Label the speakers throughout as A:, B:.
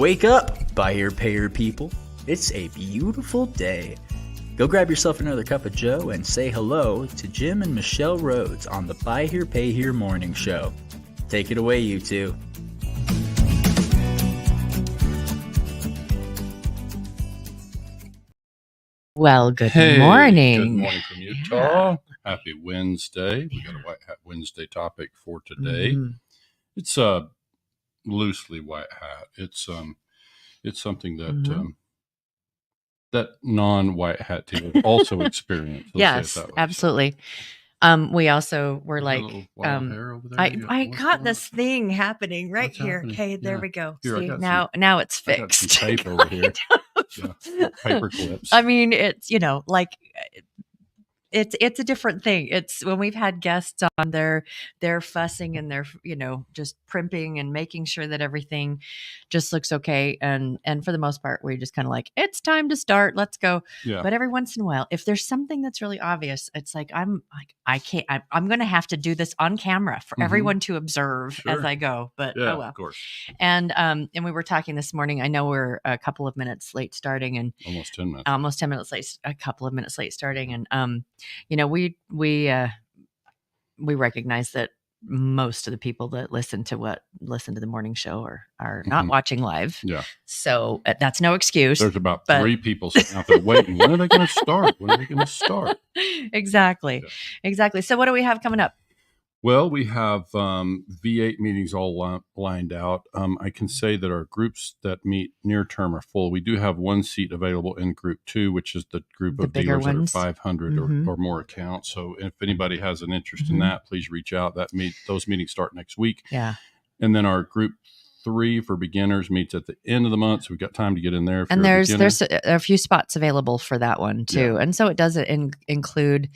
A: Wake up, buyer payer people. It's a beautiful day. Go grab yourself another cup of joe and say hello to Jim and Michelle Rhoads on the Buy Here Pay Here Morning Show. Take it away, you two.
B: Well, good morning.
C: Good morning from Utah. Yeah. Happy Wednesday. We got a White Hat Wednesday topic for today. Mm-hmm. It's loosely white hat. It's something that that non-white hat team also experienced.
B: Yes, absolutely. We also were like, I got this thing happening right here. Happening? Okay, there we go. Here, see, now it's fixed.
C: I got some tape over here. Yeah, paper clips.
B: I mean, it's, like it's a different thing. It's when we've had guests on, they're fussing and they're, just primping and making sure that everything just looks okay. And for the most part, we just kind of like, it's time to start. Let's go. Yeah. But every once in a while, if there's something that's really obvious, it's like, I'm going to have to do this on camera for everyone to observe as I go. But
C: yeah,
B: oh well.
C: Of course.
B: And we were talking this morning. I know we're a couple of minutes late starting, and
C: almost 10 minutes
B: late, a couple of minutes late starting. And, we recognize that most of the people that listen to the morning show are not watching live.
C: Yeah.
B: So that's no excuse.
C: There's about 3 people sitting out there waiting. When are they going to start? When are they going to start?
B: Exactly. Yeah. Exactly. So what do we have coming up?
C: Well, we have V8 meetings all lined out. I can say that our groups that meet near term are full. We do have one seat available in Group 2, which is the group of dealers that are 500 or more accounts. So if anybody has an interest in that, please reach out. Those meetings start next week.
B: Yeah.
C: And then our Group 3 for beginners meets at the end of the month, so we've got time to get in there.
B: And there's a few spots available for that one too. Yeah. And so it does include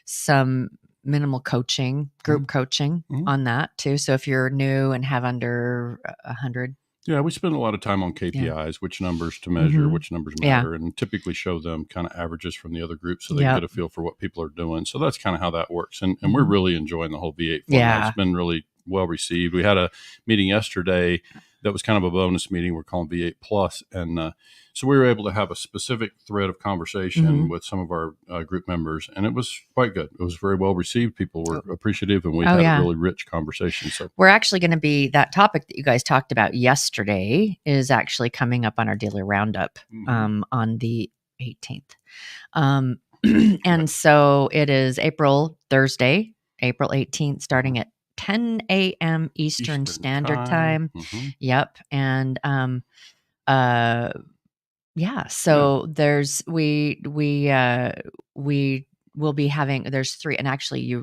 B: some minimal coaching, group coaching on that too. So if you're new and have under 100.
C: Yeah, we spend a lot of time on KPIs, which numbers to measure, which numbers matter, and typically show them kind of averages from the other groups so they get a feel for what people are doing. So that's kind of how that works. And we're really enjoying the whole V8 format.
B: Yeah.
C: It's been really well received. We had a meeting yesterday that was kind of a bonus meeting. We're calling V8 Plus. And so we were able to have a specific thread of conversation with some of our group members, and it was quite good. It was very well received. People were appreciative, and we had a really rich conversation. So
B: we're actually going to be, that topic that you guys talked about yesterday is actually coming up on our daily roundup on the 18th. And so it is Thursday, April 18th, starting at 10 a.m. Eastern Standard Time. Yep. And there's we will be having, there's 3, and actually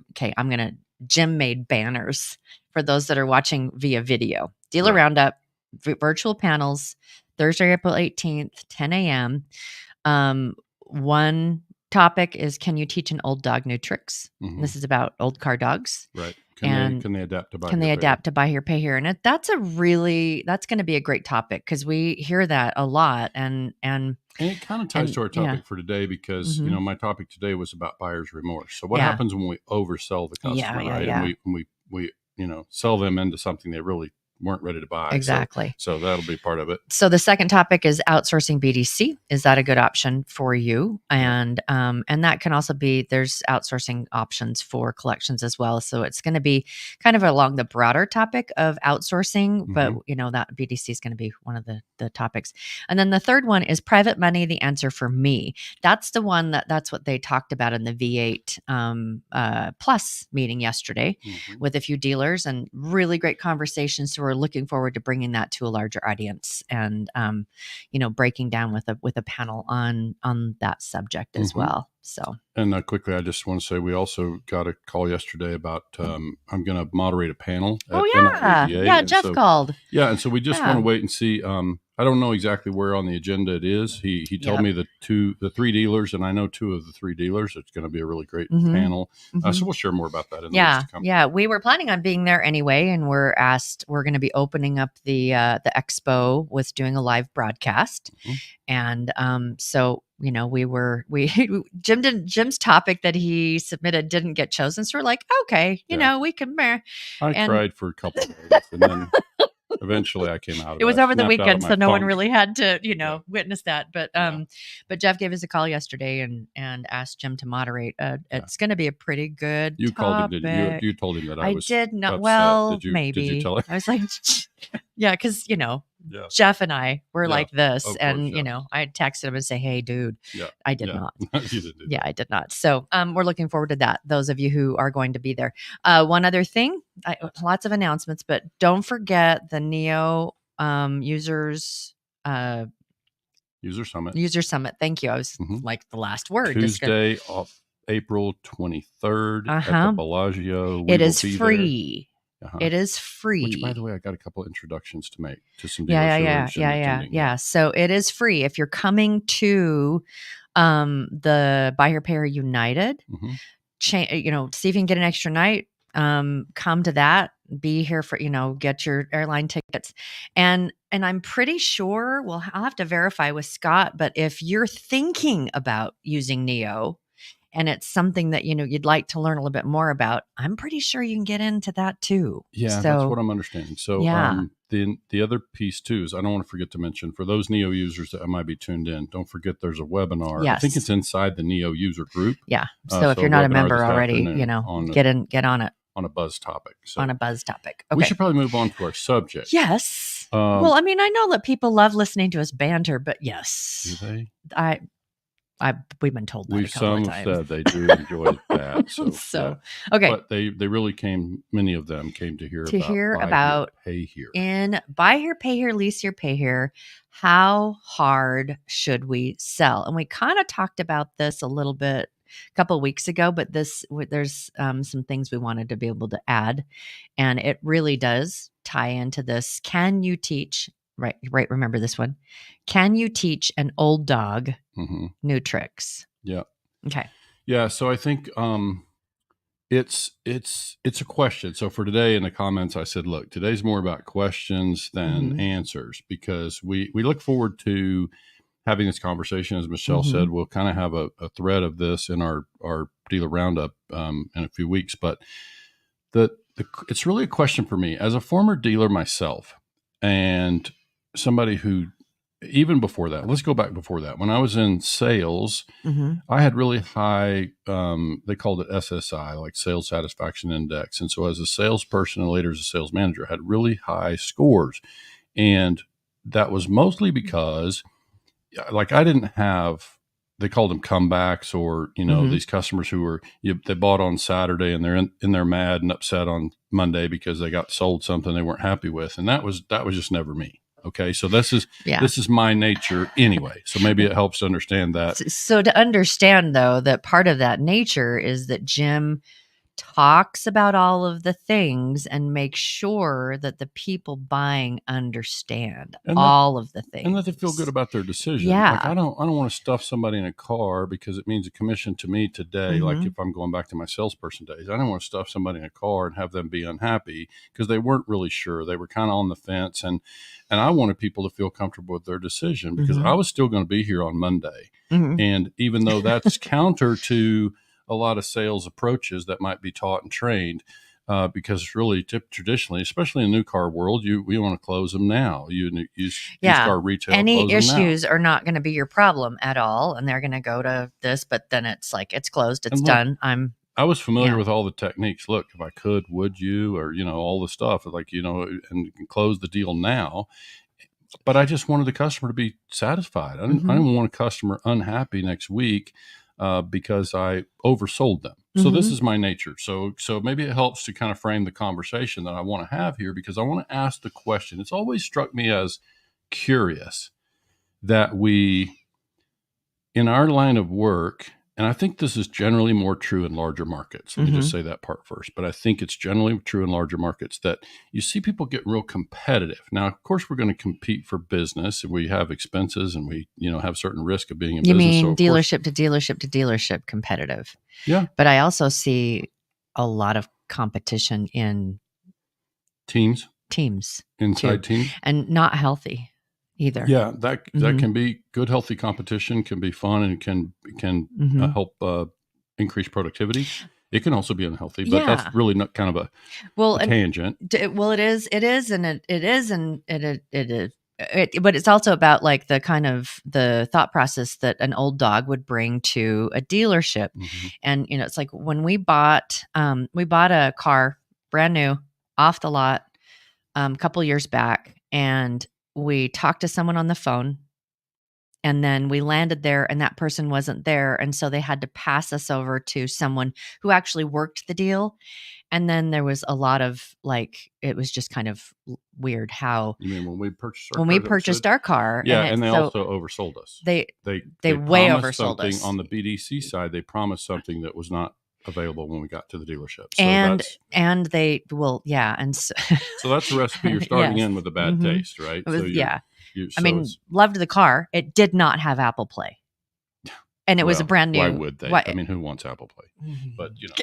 B: Jim made banners for those that are watching via video. Dealer Roundup, virtual panels, Thursday, April 18th, 10 a.m. One topic is, can you teach an old dog new tricks? This is about old car dogs.
C: Right. Can they adapt to buy?
B: Can they adapt to buy here, pay here? And that's going to be a great topic, because we hear that a lot, and
C: it kind of ties to our topic for today, because my topic today was about buyer's remorse. So what happens when we oversell the customer, right? And we sell them into something they really weren't ready to buy.
B: Exactly.
C: So that'll be part of it.
B: So the second topic is outsourcing BDC. Is that a good option for you? And that can also be, there's outsourcing options for collections as well. So it's going to be kind of along the broader topic of outsourcing, but that BDC is going to be one of the topics. And then the third one is private money, the answer for me. That's the one that's what they talked about in the V8 Plus meeting yesterday with a few dealers, and really great conversations. So we're looking forward to bringing that to a larger audience, and breaking down with a panel on that subject as well. So,
C: and quickly, I just want to say we also got a call yesterday about I'm going to moderate a panel.
B: Jeff called.
C: Yeah, and so we just want to wait and see. I don't know exactly where on the agenda it is. He told me the 3 dealers, and I know 2 of the 3 dealers. It's going to be a really great panel. So we'll share more about that in the next to come.
B: Yeah, we were planning on being there anyway, and we're going to be opening up the expo with doing a live broadcast, and so Jim's topic that he submitted didn't get chosen, so we're like, okay, we can.
C: I cried for a couple of days, and then Eventually, I came out of
B: It was
C: that.
B: over the
C: Snapped out of
B: weekend,
C: my
B: so no one
C: funk.
B: really had to,
C: Yeah.
B: witness that. But
C: Yeah.
B: but Jeff gave us a call yesterday and asked Jim to moderate. It's going to be a pretty good
C: You called him,
B: topic.
C: didn't you? You told him that I
B: I
C: was
B: did not.
C: upset.
B: Well,
C: Did you
B: maybe.
C: tell him?
B: I was like, yeah, because
C: Yeah.
B: Jeff and I were
C: Yeah,
B: like this,
C: of course,
B: and
C: yeah.
B: I texted him and say, "Hey, dude,"
C: Yeah.
B: I did
C: Yeah.
B: not.
C: You didn't do
B: Yeah,
C: that.
B: I did not. So we're looking forward to that. Those of you who are going to be there. One other thing, lots of announcements, but don't forget the Neo users.
C: User Summit.
B: User Summit. Thank you. I was like the last word.
C: Tuesday, April 23rd at the Bellagio.
B: It is free. It is free.
C: Which, by the way, I got a couple of introductions to make to some dealers who are interested in attending.
B: Yeah. So it is free. If you're coming to the Buy Here Pay Here United, see if you can get an extra night. Come to that. Be here for get your airline tickets, and I'm pretty sure. Well, I'll have to verify with Scott. But if you're thinking about using Neo, and it's something that you'd like to learn a little bit more about, I'm pretty sure you can get into that too.
C: Yeah,
B: so,
C: that's what I'm understanding. So
B: yeah.
C: The other piece too is I don't want to forget to mention for those Neo users that might be tuned in, don't forget there's a webinar.
B: Yes.
C: I think it's inside the Neo user group.
B: Yeah. So if you're not a member already, get on it.
C: On a buzz topic. So
B: on a buzz topic. Okay.
C: We should probably move on to our subject.
B: Yes. Well, I mean, I know that people love listening to us banter, but yes.
C: Do they?
B: We've been told that a couple of times.
C: Some said they do enjoy that. So
B: okay.
C: But they really many of them came to hear
B: about
C: Pay Here.
B: In Buy Here, Pay Here, Lease Here, Pay Here, how hard should we sell? And we kind of talked about this a little bit a couple of weeks ago, but there's some things we wanted to be able to add. And it really does tie into this. Can you teach, right, remember this one. Can you teach an old dog new tricks?
C: Yeah.
B: Okay.
C: Yeah. So I think it's a question. So for today in the comments, I said, look, today's more about questions than answers, because we look forward to having this conversation. As Michelle said, we'll kind of have a thread of this in our dealer roundup in a few weeks. But it's really a question for me as a former dealer myself, and somebody who, even before that, let's go back before that. When I was in sales, I had really high, they called it SSI, like Sales Satisfaction Index. And so as a salesperson and later as a sales manager, I had really high scores. And that was mostly because like I didn't have, they called them comebacks, or, these customers who were, they bought on Saturday and they're in there mad and upset on Monday because they got sold something they weren't happy with. And that was just never me. Okay. So this is my nature anyway. So maybe it helps to understand that.
B: So to understand though, that part of that nature is that Jim talks about all of the things and makes sure that the people buying understand all of the things,
C: and that they feel good about their decision.
B: Yeah.
C: Like I don't want to stuff somebody in a car because it means a commission to me today. Like if I'm going back to my salesperson days, I don't want to stuff somebody in a car and have them be unhappy because they weren't really sure. They were kind of on the fence, and I wanted people to feel comfortable with their decision because I was still going to be here on Monday. And even though that's counter to a lot of sales approaches that might be taught and trained, because really traditionally, especially in the new car world, we want to close them now. Used car retail.
B: Any issues are not going to be your problem at all, and they're going to go to this. But then it's like it's closed, it's done.
C: I was familiar with all the techniques. Look, if I could, would you, or all the stuff like and close the deal now. But I just wanted the customer to be satisfied. I didn't want a customer unhappy next week. Because I oversold them. So this is my nature. So maybe it helps to kind of frame the conversation that I want to have here, because I want to ask the question. It's always struck me as curious that we, in our line of work, and I think this is generally more true in larger markets. Let me just say that part first. But I think it's generally true in larger markets that you see people get real competitive. Now, of course, we're going to compete for business, and we have expenses, and we, have certain risk of being in business.
B: You mean dealership to dealership to dealership competitive?
C: Yeah.
B: But I also see a lot of competition in teams,
C: inside
B: too,
C: teams,
B: and not healthy either.
C: Yeah, that can be good, healthy competition, can be fun, and can help increase productivity. It can also be unhealthy, but
B: Yeah.
C: that's really not kind of
B: Well,
C: a tangent.
B: well, it is, and it is, and it is. But it's also about like the kind of the thought process that an old dog would bring to a dealership. And, you know, it's like when we bought a car brand new off the lot, a couple years back, and we talked to someone on the phone, and then we landed there and that person wasn't there. And so they had to pass us over to someone who actually worked the deal. And then there was a lot of like, it was just kind of weird how
C: You mean when we purchased
B: our car,
C: yeah,
B: and
C: they
B: so
C: also oversold us.
B: they
C: They
B: way
C: promised
B: oversold
C: something
B: us.
C: on the BDC side. They promised something that was not available when we got to the dealership. So
B: and they will, yeah, and so,
C: so that's a recipe. You're starting
B: yes.
C: in with a bad taste, right?
B: It was,
C: So
B: yeah.
C: so
B: I mean, loved the car. It did not have Apple Play, and it was a brand new.
C: Why would they? I mean, who wants Apple Play? But you know,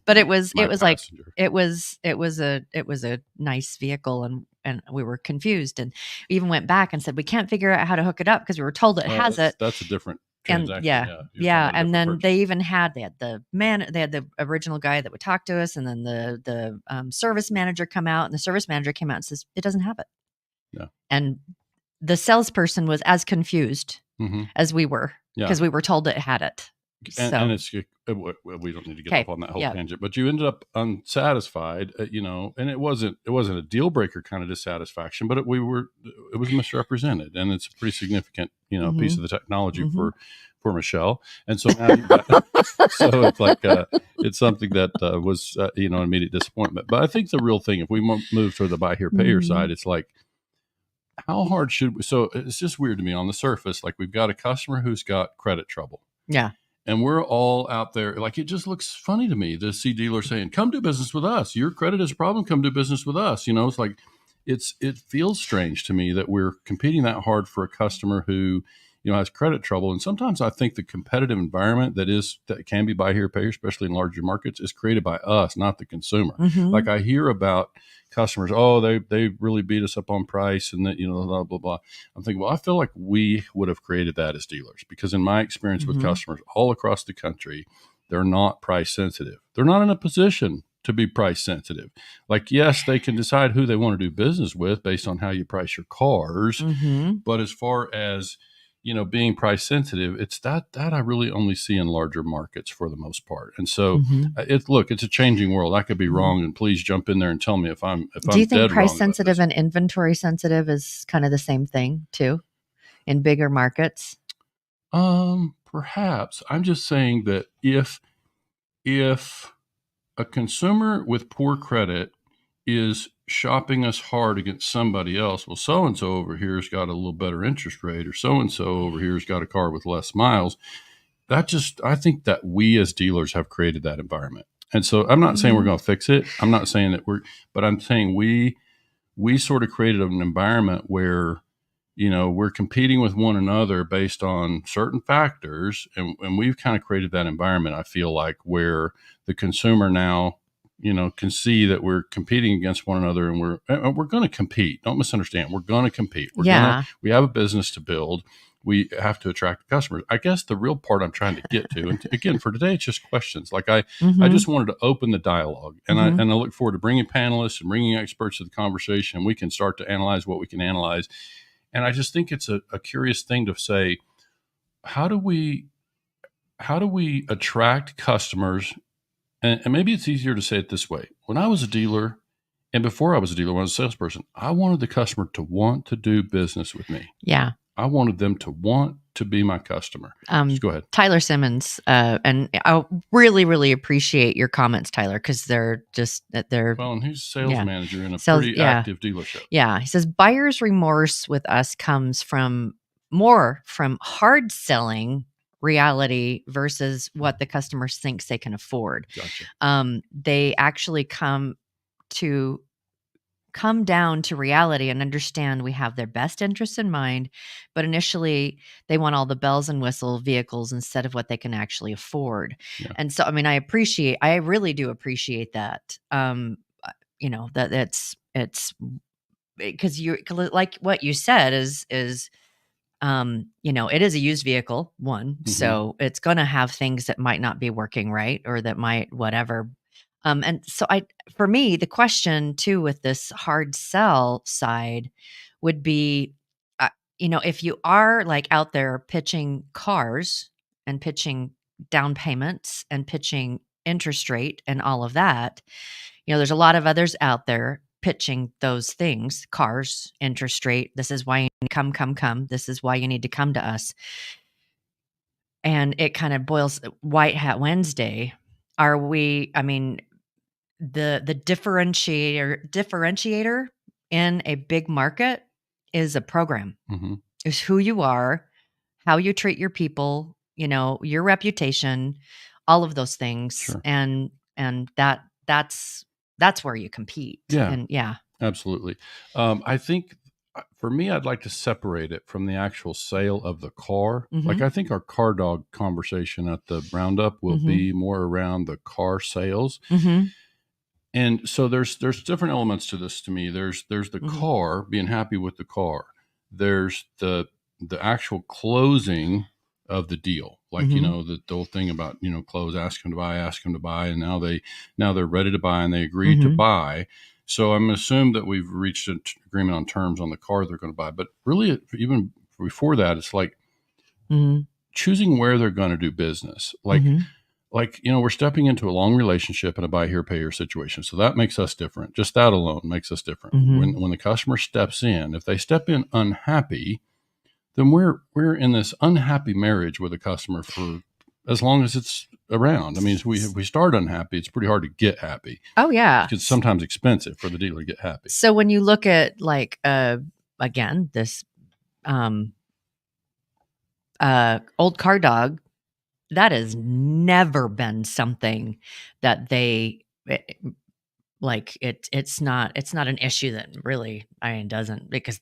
B: but it was
C: passenger.
B: like it was a nice vehicle, and we were confused, and we even went back and said we can't figure out how to hook it up because we were told it has it.
C: That's a different
B: And
C: transaction.
B: and then they even had the original guy that would talk to us, and then the service manager come out, and the service manager came out and says it doesn't have it.
C: Yeah.
B: And the salesperson was as confused as we were because we were told it had it.
C: And it's we don't need to get off on that whole tangent, but you ended up unsatisfied, you know, and it wasn't a deal breaker kind of dissatisfaction, but it was misrepresented, and it's a pretty significant, you know, piece of the technology for Michelle, and so now you've got, so it's like it's something that was you know, immediate disappointment. But I think the real thing, if we move toward the buy here pay here side, it's like, how hard should we? So it's just weird to me on the surface, like we've got a customer who's got credit trouble.
B: Yeah.
C: And we're all out there. Like, it just looks funny to me to see dealers saying, come do business with us. Your credit is a problem. Come do business with us. You know, it's like, it feels strange to me that we're competing that hard for a customer who, you know, has credit trouble. And sometimes I think the competitive environment that can be buy here, pay here, especially in larger markets, is created by us, not the consumer. Like, I hear about customers, oh, they really beat us up on price, and that, you know, blah, blah, blah. I'm thinking, well, I feel like we would have created that as dealers, because in my experience with customers all across the country, they're not price sensitive. They're not in a position to be price sensitive. Like, yes, they can decide who they want to do business with based on how you price your cars. But as far as, you know, being price sensitive, it's that I really only see in larger markets for the most part. And so it's a changing world. I could be wrong, and please jump in there and tell me if I'm
B: Do you think
C: dead
B: price
C: wrong
B: sensitive and inventory sensitive is kind of the same thing too in bigger markets?
C: Perhaps. I'm just saying that if a consumer with poor credit is shopping us hard against somebody else, well, so-and-so over here has got a little better interest rate, or so-and-so over here has got a car with less miles. I think that we as dealers have created that environment. And so I'm not saying we're going to fix it. I'm not saying that but I'm saying we sort of created an environment where, you know, we're competing with one another based on certain factors. And we've kind of created that environment, I feel like, where the consumer now, you know, can see that we're competing against one another, and we're going to compete. Don't misunderstand. We're going to compete. We have a business to build. We have to attract customers. I guess the real part I'm trying to get to, and again, for today, it's just questions. Like I just wanted to open the dialogue, and I look forward to bringing panelists and bringing experts to the conversation. We can start to analyze what we can analyze. And I just think it's a curious thing to say, how do we attract customers? And maybe it's easier to say it this way. When I was a dealer, and before I was a dealer, when I was a salesperson, I wanted the customer to want to do business with me.
B: Yeah.
C: I wanted them to want to be my customer. Just go ahead.
B: Tyler Simmons, and I really, really appreciate your comments, Tyler, because they're
C: well, and he's a sales manager in a pretty active dealership.
B: Yeah. He says buyer's remorse with us comes from hard selling reality versus what the customer thinks they can afford.
C: Gotcha.
B: They actually come down to reality and understand we have their best interests in mind, but initially they want all the bells and whistle vehicles instead of what they can actually afford.
C: Yeah.
B: And so, I mean, I really do appreciate that. You know, that it's because you, like what you said is it is a used vehicle, one. So it's going to have things that might not be working right or that might whatever. And so for me, the question too with this hard sell side would be, if you are like out there pitching cars and pitching down payments and pitching interest rate and all of that, there's a lot of others out there pitching those things, cars, interest rate. This is why you need to come. This is why you need to come to us. And it kind of boils White Hat Wednesday. Are we, the differentiator in a big market is a program, is who you are, how you treat your people, your reputation, all of those things.
C: Sure.
B: And that's where you compete.
C: Yeah.
B: And yeah.
C: Absolutely. I think for me, I'd like to separate it from the actual sale of the car. Like I think our car dog conversation at the roundup will be more around the car sales. And so there's different elements to this to me. There's the car, being happy with the car. There's the actual closing of the deal. Like, the whole thing about, close, ask them to buy. And now they're ready to buy and they agree to buy. So I'm going to assume that we've reached an agreement on terms on the car they're going to buy. But really, even before that, it's like choosing where they're going to do business. Like, we're stepping into a long relationship in a buy here, pay here situation. So that makes us different. Just that alone makes us different. When the customer steps in, if they step in unhappy, then we're in this unhappy marriage with a customer for as long as it's around. I mean, if we start unhappy, it's pretty hard to get happy.
B: Oh yeah.
C: It's sometimes expensive for the dealer to get happy.
B: So when you look at like, again, this, old car dog, that has never been something that it's not an issue that really, doesn't, because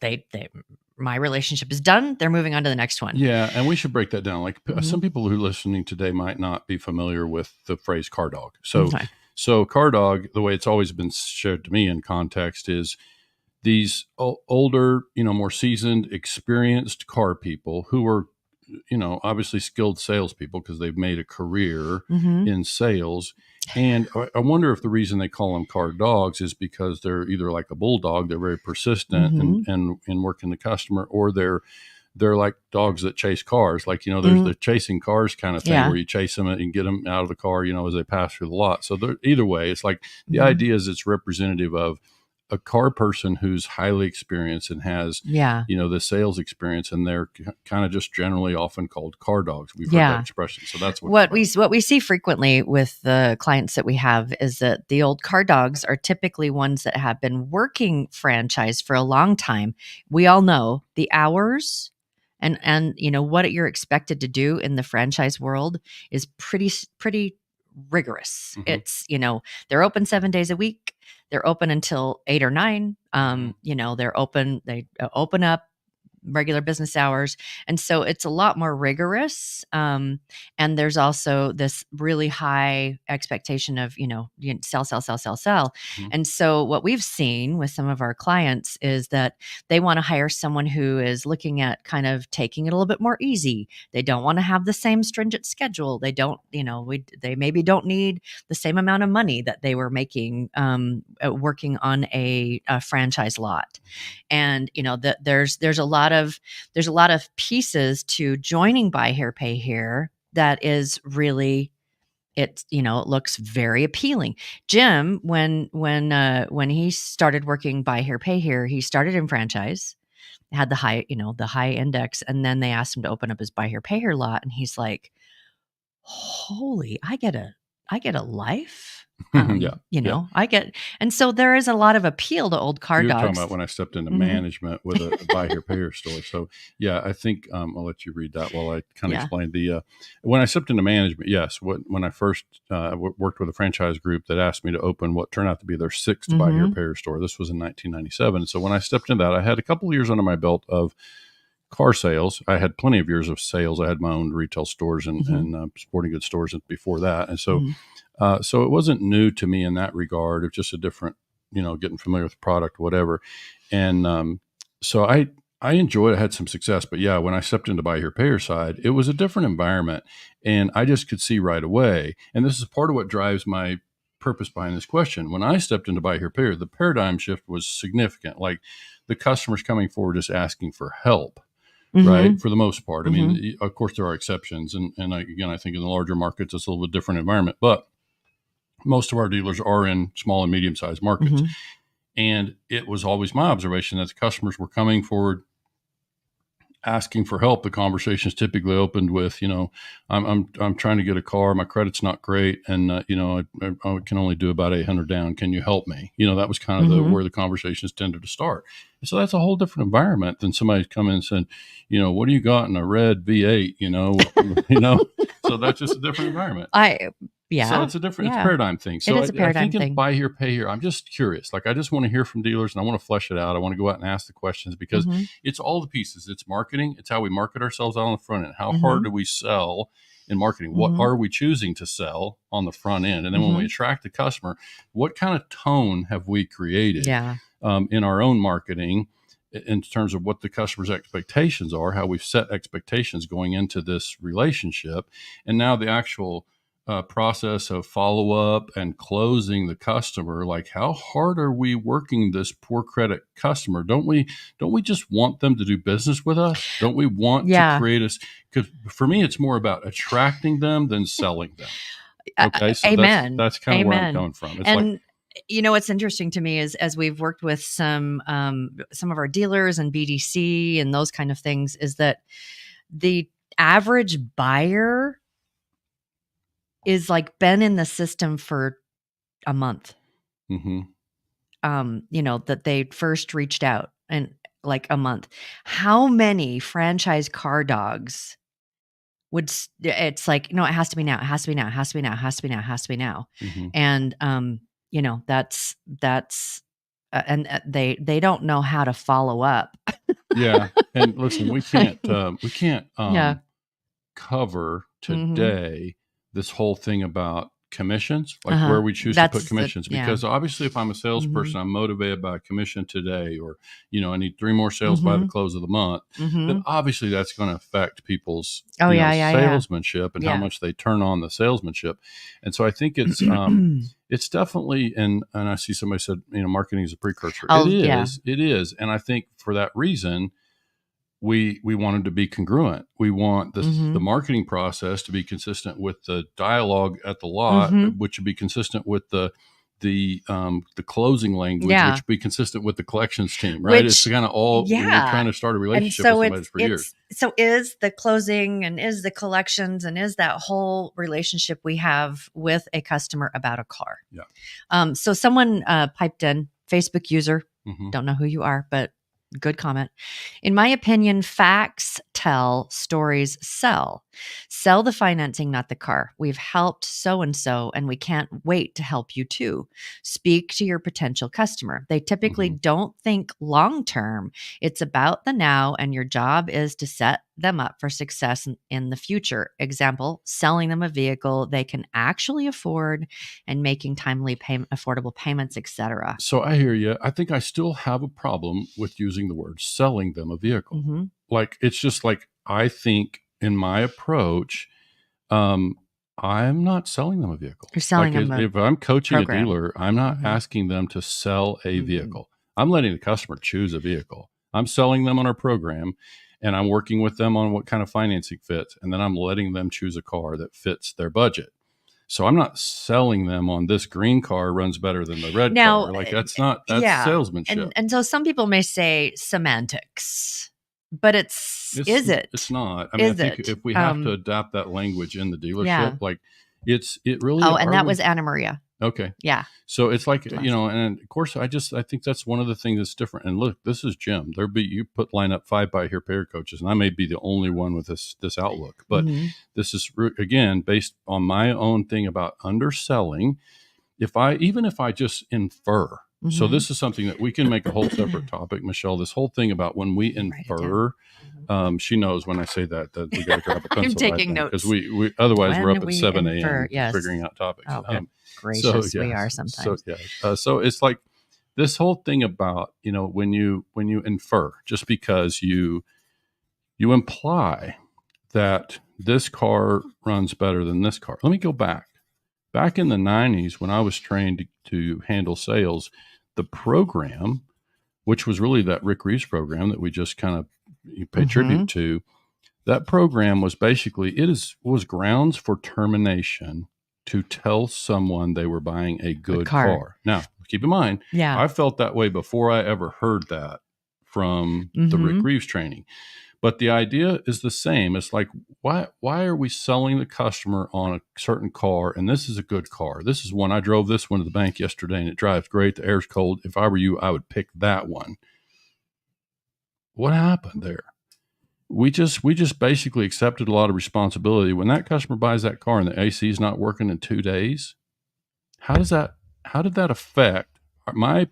B: my relationship is done. They're moving on to the next one.
C: Yeah. And we should break that down. Like some people who are listening today might not be familiar with the phrase car dog. So car dog, the way it's always been shared to me in context is these older, more seasoned, experienced car people who are, obviously skilled salespeople because they've made a career in sales. And I wonder if the reason they call them car dogs is because they're either like a bulldog, they're very persistent and working the customer, or they're like dogs that chase cars. Like, there's the chasing cars kind of thing where you chase them and get them out of the car, as they pass through the lot. So either way, it's like the idea is it's representative of a car person who's highly experienced and has, the sales experience, and they're kind of just generally often called car dogs. We've heard that expression. So that's what we
B: see frequently with the clients that we have is that the old car dogs are typically ones that have been working franchise for a long time. We all know the hours and what you're expected to do in the franchise world is pretty rigorous. It's, they're open 7 days a week. They're open until 8 or 9. They open up regular business hours. And so it's a lot more rigorous. And there's also this really high expectation of, sell. And so what we've seen with some of our clients is that they want to hire someone who is looking at kind of taking it a little bit more easy. They don't want to have the same stringent schedule. They don't, they maybe don't need the same amount of money that they were making working on a franchise lot. And, there's a lot of pieces to joining Buy Here, Pay Here that is really, it looks very appealing. Jim, when he started working Buy Here, Pay Here, he started in franchise, had the high index, and then they asked him to open up his Buy Here, Pay Here lot, and he's like, holy, I get a life. I get, and so there is a lot of appeal to old car dogs.
C: You're talking about when I stepped into management with a Buy Here, Pay Here store. So yeah, I think I'll let you read that while I kind of explain when I stepped into management. Yes, when I first worked with a franchise group that asked me to open what turned out to be their 6th Buy Here, Pay Here store. This was in 1997. So when I stepped into that, I had a couple of years under my belt of car sales. I had plenty of years of sales. I had my own retail stores and sporting goods stores before that, and so. So it wasn't new to me in that regard. It's just a different, getting familiar with the product, whatever. And so I I enjoyed it. I had some success, but yeah, when I stepped into buy here, pay here side, it was a different environment, and I just could see right away. And this is part of what drives my purpose behind this question. When I stepped into buy here, pay here, the paradigm shift was significant. Like the customers coming forward just asking for help, right? For the most part. I mean, of course, there are exceptions, and again, I think in the larger markets, it's a little bit different environment, but most of our dealers are in small and medium sized markets. And it was always my observation that the customers were coming forward asking for help. The conversations typically opened with, I'm trying to get a car. My credit's not great. And, I can only do about 800 down. Can you help me? That was kind of where the conversations tended to start. And so that's a whole different environment than somebody coming and saying, what do you got in a red V8, so that's just a different environment. So it's a different, it's a paradigm thing. So
B: it is a paradigm
C: thing.
B: In
C: buy here, pay here. I'm just curious. Like, I just want to hear from dealers and I want to flesh it out. I want to go out and ask the questions because it's all the pieces. It's marketing. It's how we market ourselves out on the front end. How hard do we sell in marketing? What are we choosing to sell on the front end? And then when we attract the customer, what kind of tone have we created in our own marketing in terms of what the customer's expectations are, how we've set expectations going into this relationship. And now the actual process of follow-up and closing the customer, like how hard are we working this poor credit customer? Don't we just want them to do business with us? Don't we want to create us? Because for me, it's more about attracting them than selling them. Okay, so
B: Amen.
C: That's kind of where I'm coming from. It's
B: what's interesting to me is as we've worked with some of our dealers and BDC and those kind of things, is that the average buyer is like been in the system for a month. That they first reached out and like a month. How many franchise car dogs would, it's like, no, it has to be now. It has to be now. It has to be now. It has to be now. It has to be now. And, that's, and they don't know how to follow up.
C: Yeah. And listen, we can't cover today this whole thing about commissions, like where we choose to put commissions, because obviously if I'm a salesperson, I'm motivated by a commission today, or, I need 3 more sales by the close of the month, then obviously that's going to affect people's salesmanship and how much they turn on the salesmanship. And so I think it's, it's definitely, and I see somebody said, marketing is a precursor. It is. And I think for that reason, we wanted to be congruent. We want the marketing process to be consistent with the dialogue at the lot, which would be consistent with the closing language, which would be consistent with the collections team, right? It's kind of all, we're trying to start a relationship with somebody for years.
B: So is the closing and is the collections and is that whole relationship we have with a customer about a car. Yeah. So someone piped in, Facebook user, don't know who you are, but good comment. In my opinion, facts tell, stories sell. Sell the financing, not the car. We've helped so-and-so, and we can't wait to help you too. Speak to your potential customer. They typically don't think long-term. It's about the now, and your job is to set them up for success in the future. Example, selling them a vehicle they can actually afford and making timely affordable payments, etc.
C: So I hear you. I think I still have a problem with using the word selling them a vehicle. Like, it's just like, I think in my approach, I'm not selling them a vehicle.
B: You're selling them
C: if I'm coaching a dealer, I'm not asking them to sell a vehicle. I'm letting the customer choose a vehicle. I'm selling them on our program, and I'm working with them on what kind of financing fits. And then I'm letting them choose a car that fits their budget. So I'm not selling them on this green car runs better than the red car. Like, that's salesmanship.
B: And so some people may say semantics, but it's
C: not. I mean, I think if we have to adapt that language in the dealership, like it really.
B: Oh, and that was Anna Maria.
C: Okay.
B: Yeah.
C: So it's like, and of course, I think that's one of the things that's different. And look, this is Jim. You line up 5 buy here, pay here coaches, and I may be the only one with this outlook, but this is again based on my own thing about underselling. Even if I just infer, so this is something that we can make a whole separate topic, Michelle. This whole thing about when we infer. She knows when I say that we got to grab a pencil.
B: I'm taking notes
C: because we otherwise we're up at 7 a.m. figuring out topics.
B: Gracious, we are sometimes.
C: So it's like this whole thing about, when you infer, just because you imply that this car runs better than this car. Let me go back. Back in the 90s, when I was trained to handle sales, the program, which was really that Rick Reeves program that we just kind of pay tribute to, that program was basically, was grounds for termination to tell someone they were buying a good car. Now, keep in mind, I felt that way before I ever heard that from the Rick Reeves training. But the idea is the same. It's like, why are we selling the customer on a certain car? And this is a good car. This is one. I drove this one to the bank yesterday and it drives great. The air's cold. If I were you, I would pick that one. What happened there? We just basically accepted a lot of responsibility. When that customer buys that car and the AC is not working in 2 days, how did that affect my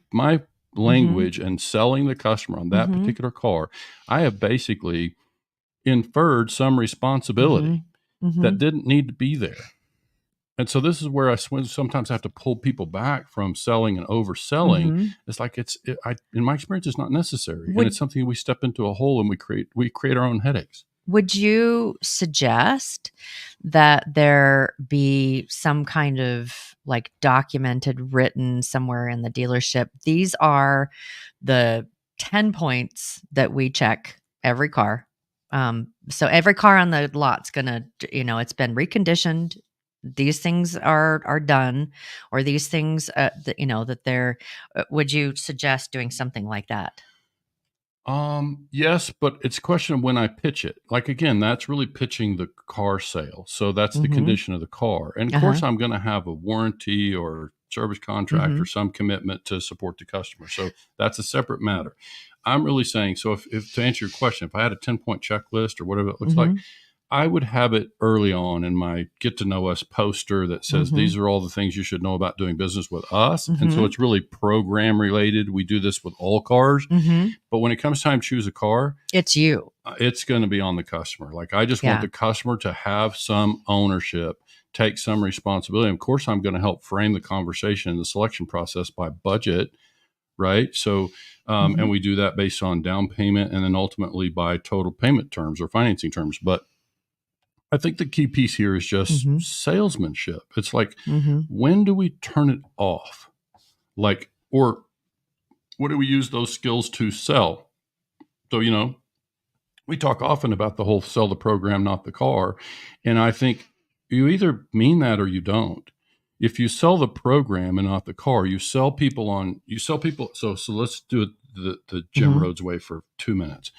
C: language and selling the customer on that particular car? I have basically inferred some responsibility that didn't need to be there. And so this is where I sometimes have to pull people back from selling and overselling. It's like, in my experience, it's not necessary. And it's something we step into a hole and we create our own headaches.
B: Would you suggest that there be some kind of like documented, written somewhere in the dealership? These are the 10 points that we check every car. So every car on the lot's gonna, it's been reconditioned. These things are done, or these things, that they're. Would you suggest doing something like that?
C: Yes, but it's a question of when I pitch it. Like, again, that's really pitching the car sale. So that's the condition of the car. And of course, I'm going to have a warranty or service contract or some commitment to support the customer. So that's a separate matter. I'm really saying, so if to answer your question, if I had a 10-point checklist or whatever it looks like, I would have it early on in my Get to Know Us poster that says, these are all the things you should know about doing business with us. And so it's really program related. We do this with all cars. But when it comes time to choose a car,
B: it's you.
C: It's going to be on the customer. Like, I just want the customer to have some ownership, take some responsibility. And of course, I'm going to help frame the conversation and the selection process by budget. Right. So, and we do that based on down payment and then ultimately by total payment terms or financing terms. But I think the key piece here is just salesmanship. It's like, when do we turn it off? Like, or what do we use those skills to sell? So, we talk often about the whole sell the program, not the car. And I think you either mean that or you don't. If you sell the program and not the car, you sell people. So let's do it the Jim Rhoads way for 2 minutes.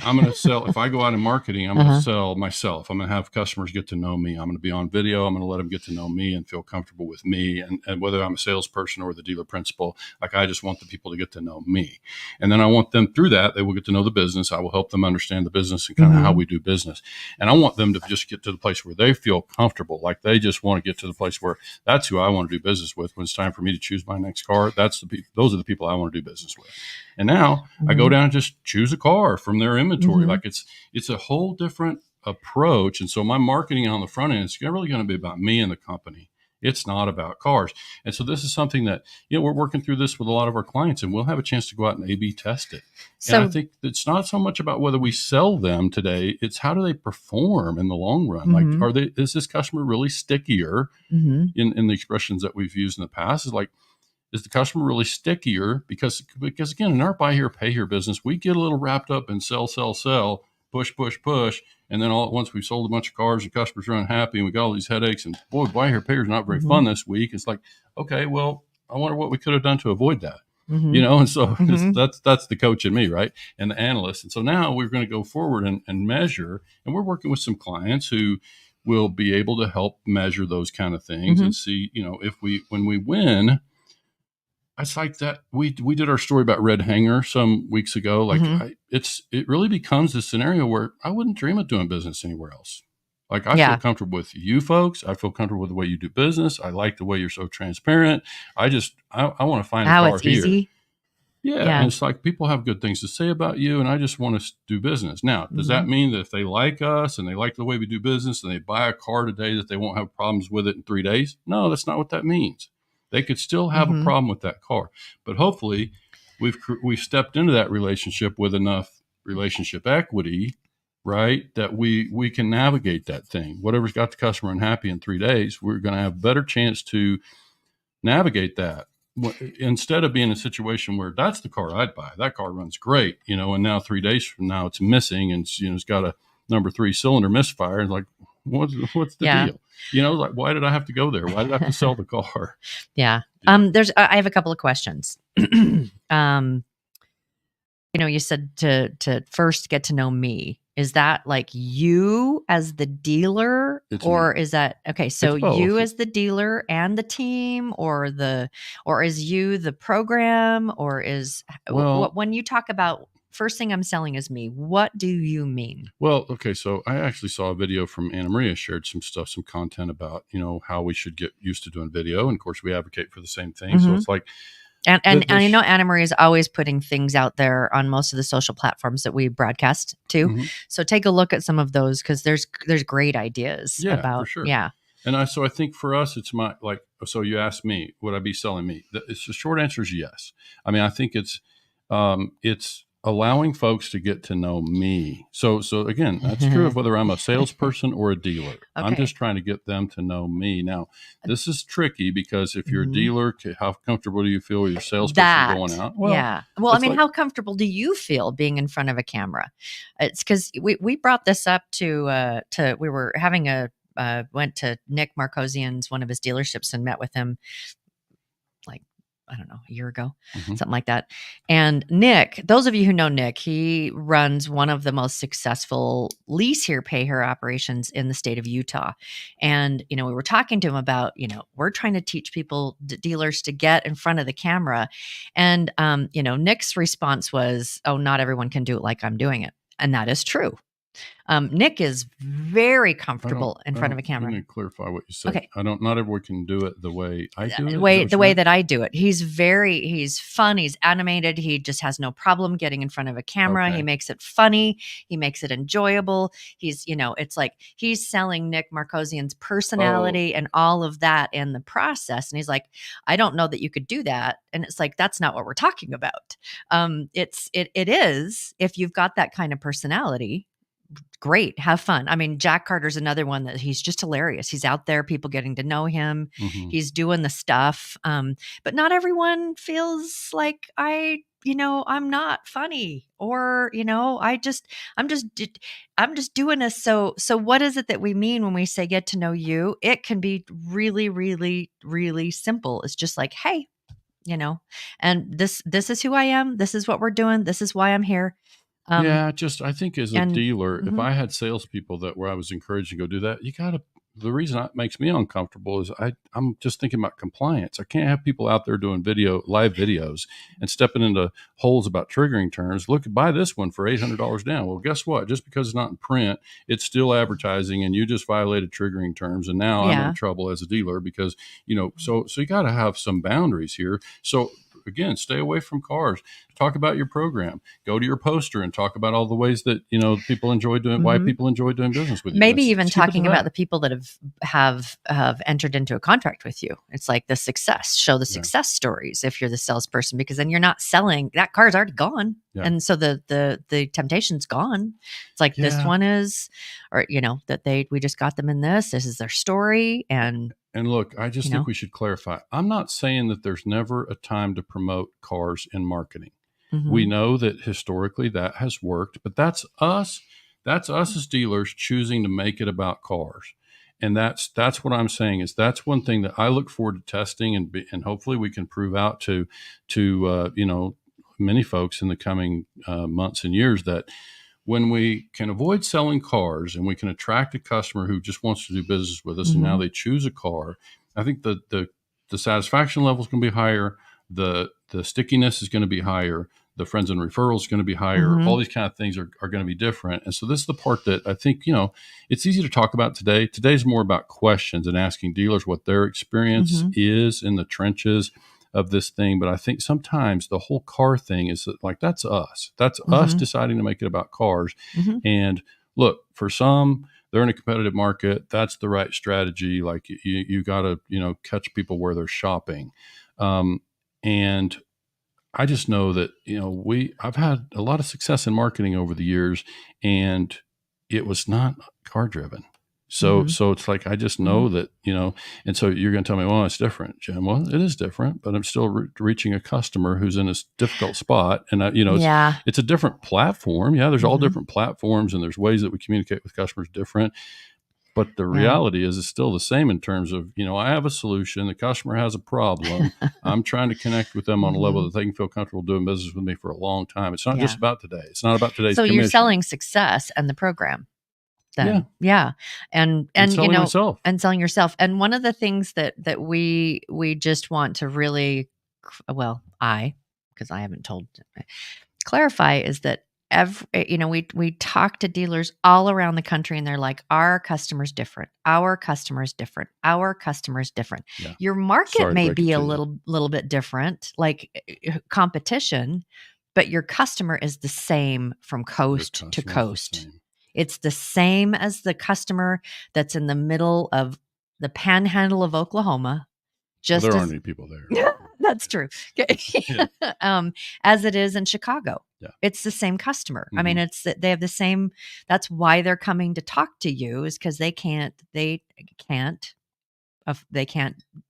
C: I'm going to sell, if I go out in marketing, I'm going to sell myself. I'm going to have customers get to know me. I'm going to be on video. I'm going to let them get to know me and feel comfortable with me. And whether I'm a salesperson or the dealer principal, like, I just want the people to get to know me. And then I want them, through that, they will get to know the business. I will help them understand the business and kind of how we do business. And I want them to just get to the place where they feel comfortable. Like, they just want to get to the place where that's who I want to do business with. When it's time for me to choose my next car, those are the people I want to do business with. And now I go down and just choose a car from their inventory. Like, it's a whole different approach. And so my marketing on the front end is really going to be about me and the company. It's not about cars. And so this is something that, we're working through this with a lot of our clients, and we'll have a chance to go out and A/B test it. So, and I think it's not so much about whether we sell them today. It's how do they perform in the long run? Like, is this customer really stickier in the expressions that we've used in the past? Is the customer really stickier? Because again, in our buy here, pay here business, we get a little wrapped up in sell, push. And then all at once we've sold a bunch of cars and customers are unhappy and we got all these headaches, and boy, buy here, pay here is not very fun this week. It's like, okay, well, I wonder what we could have done to avoid that. And so that's the coach in me, right? And the analyst. And so now we're going to go forward and measure, and we're working with some clients who will be able to help measure those kind of things and see, when we win. It's like that. We did our story about Red Hanger some weeks ago. Like, it really becomes this scenario where I wouldn't dream of doing business anywhere else. Like, I feel comfortable with you folks. I feel comfortable with the way you do business. I like the way you're so transparent. I want to find a car
B: it's
C: here.
B: Easy.
C: Yeah. And it's like, people have good things to say about you, and I just want to do business. Now, does that mean that if they like us and they like the way we do business and they buy a car today, that they won't have problems with it in 3 days? No, that's not what that means. They could still have a problem with that car, but hopefully we've stepped into that relationship with enough relationship equity, right, that we can navigate that thing. Whatever's got the customer unhappy in 3 days, we're going to have a better chance to navigate that, instead of being in a situation where that's the car I'd buy. That car runs great, and now 3 days from now it's missing, and it's got a number 3 cylinder misfire, and like, what's the deal? Like, why did I have to go there? Why did I have to sell the car?
B: Yeah. I have a couple of questions. You said to first get to know me. Is that like you as the dealer, or is that okay? So you as the dealer and the team, or is you the program, or is when you talk about first thing I'm selling is me, what do you mean?
C: Well, okay, so I actually saw a video from Anna Maria, shared some content about how we should get used to doing video, and of course we advocate for the same thing. So it's like.
B: And I know Anna Marie is always putting things out there on most of the social platforms that we broadcast to. So take a look at some of those, because there's great ideas about. For sure. Yeah.
C: And so I think for us, it's so you asked me, would I be selling me? The short answer is yes. I mean, I think it's allowing folks to get to know me. So again, that's true of whether I'm a salesperson or a dealer. Okay. I'm just trying to get them to know me. Now, this is tricky, because if you're a dealer, how comfortable do you feel with your salesperson going out?
B: Well, yeah. Well, I mean, how comfortable do you feel being in front of a camera? It's because we brought this up to we were having went to Nick Markosian's, one of his dealerships, and met with him I don't know, a year ago, something like that. And Nick, those of you who know Nick, he runs one of the most successful lease here, pay here operations in the state of Utah. And, we were talking to him about, we're trying to teach people, dealers, to get in front of the camera. And, Nick's response was, oh, not everyone can do it like I'm doing it. And that is true. Nick is very comfortable in front of a camera.
C: Let me clarify what you said. Okay. Not everyone can do it the way I do it.
B: The way that I do it. He's fun. He's animated. He just has no problem getting in front of a camera. Okay. He makes it funny. He makes it enjoyable. He's, it's like he's selling Nick Markosian's personality and all of that in the process. And he's like, I don't know that you could do that. And it's like, that's not what we're talking about. It is, if you've got that kind of personality, great, have fun. I mean, Jack Carter's another one that he's just hilarious. He's out there, people getting to know him. He's doing the stuff. But not everyone feels like I'm not funny, or, I'm just doing this. So what is it that we mean when we say get to know you? It can be really, really, really simple. It's just like, hey, and this is who I am. This is what we're doing. This is why I'm here.
C: I think as a dealer, if I had salespeople where I was encouraged to go do that, the reason that makes me uncomfortable is I'm just thinking about compliance. I can't have people out there doing live videos and stepping into holes about triggering terms. Look, buy this one for $800 down. Well, guess what? Just because it's not in print, it's still advertising, and you just violated triggering terms. And now I'm in trouble as a dealer because, so you got to have some boundaries here. So again, stay away from cars. Talk about your program. Go to your poster and talk about all the ways that people enjoy doing. Why people enjoy doing business with you.
B: Maybe even talking about the people that have entered into a contract with you. It's like the success. Show the success stories if you're the salesperson, because then you're not selling. That car's already gone, and so the temptation's gone. It's like this one is, or that we just got them in this. This is their story, and
C: look, I just think we should clarify. I'm not saying that there's never a time to promote cars in marketing. We know that historically that has worked, but that's us. That's us as dealers choosing to make it about cars. And that's what I'm saying is that's one thing that I look forward to testing, and hopefully we can prove out to many folks in the coming months and years that when we can avoid selling cars and we can attract a customer who just wants to do business with us, and now they choose a car, I think the satisfaction level is going to be higher. The stickiness is going to be higher. The friends and referrals is going to be higher. All these kind of things are going to be different. And so this is the part that I think, it's easy to talk about today. Today's more about questions and asking dealers what their experience is in the trenches of this thing. But I think sometimes the whole car thing is like, that's us. That's us deciding to make it about cars. And look, for some, they're in a competitive market. That's the right strategy. Like you got to, catch people where they're shopping. And I just know that, I've had a lot of success in marketing over the years, and it was not car driven. So it's like, I just know that, and so you're going to tell me, well, it's different, Jim. Well, it is different, but I'm still reaching a customer who's in a difficult spot. And, it's a different platform. Yeah, there's all different platforms, and there's ways that we communicate with customers different. But the reality is it's still the same in terms of, I have a solution. The customer has a problem. I'm trying to connect with them on a level that they can feel comfortable doing business with me for a long time. It's not just about today. It's not about today's commission.
B: You're selling success and the program. Then. Yeah. And
C: selling myself.
B: And selling yourself. And one of the things that we just want to really, because I haven't told, clarify is that we talk to dealers all around the country, and they're like, our customer's different. Our customer's different. Our customer's different. Yeah. Your market may be a little bit different, like competition, but your customer is the same from coast to coast. It's the same as the customer that's in the middle of the panhandle of Oklahoma.
C: There aren't any people there.
B: That's true. As it is in Chicago. Yeah. It's the same customer. I mean, they have the same. That's why they're coming to talk to you, is because they can't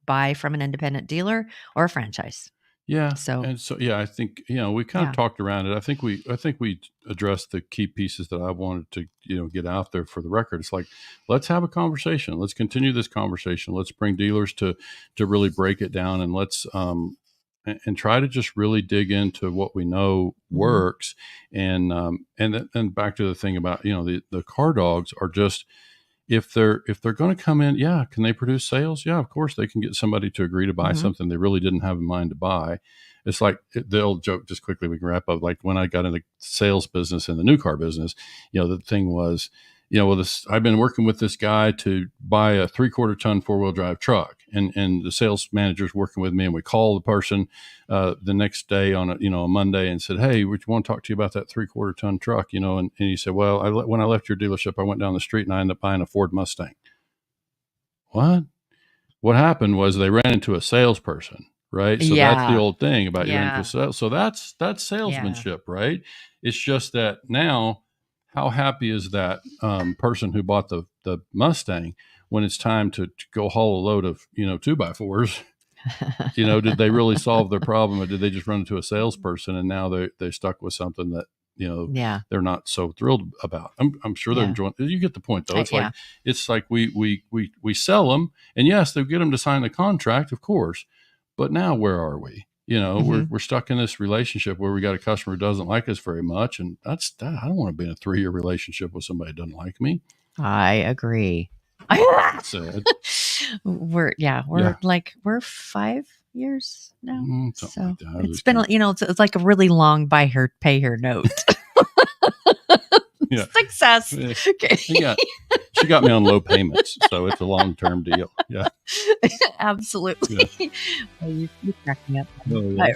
B: buy from an independent dealer or a franchise.
C: Yeah. I think, we kind of talked around it. I think we addressed the key pieces that I wanted to, get out there for the record. It's like, let's have a conversation. Let's continue this conversation. Let's bring dealers to really break it down, and let's, and try to just really dig into what we know works. And then back to the thing about, the car dogs are just, if they're going to come in, can they produce sales? Yeah, of course they can get somebody to agree to buy something they really didn't have in mind to buy. It's like the old joke, just quickly, we can wrap up. Like when I got into sales business and the new car business, the thing was, I've been working with this guy to buy a 3/4 ton 4-wheel drive truck, and the sales manager's working with me, and we call the person the next day on a Monday and said, hey, we want to talk to you about that 3/4 ton truck, and he said, well, when I left your dealership, I went down the street and I ended up buying a Ford Mustang. What happened was they ran into a salesperson, right? So that's the old thing about you into sales. So that's salesmanship, right? It's just that now, how happy is that person who bought the Mustang when it's time to go haul a load of 2x4s? Did they really solve their problem, or did they just run into a salesperson and now they're stuck with something that they're not so thrilled about? I'm sure they're enjoying. You get the point, though. It's like we sell them, and yes, they get them to sign the contract, of course. But now where are we? We're stuck in this relationship where we got a customer who doesn't like us very much. And I don't want to be in a 3-year relationship with somebody who doesn't like me.
B: I agree. We're 5 years now. So like that. It's been, it's like a really long buy her, pay her note. Success. Okay.
C: She got me on low payments, so it's a long-term deal. Yeah,
B: absolutely. Yeah. Well, you crack me up. Oh, yeah.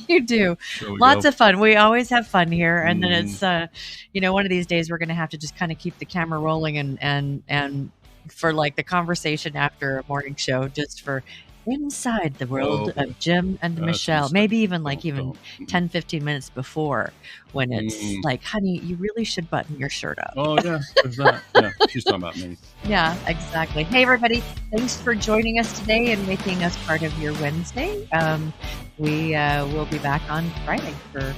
B: You do. Lots of fun. We always have fun here, and then it's one of these days we're going to have to just kind of keep the camera rolling and for like the conversation after a morning show, just for inside the world of Jim and Michelle, maybe even 10, 15 minutes before, when it's like, honey, you really should button your shirt up.
C: Oh yeah, there's that. Yeah, she's talking about me.
B: Yeah, exactly. Hey everybody, thanks for joining us today and making us part of your Wednesday. We will be back on Friday for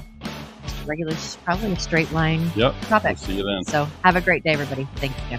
B: regular, probably a straight line topic.
C: We'll see you then.
B: So have a great day, everybody. Thank you.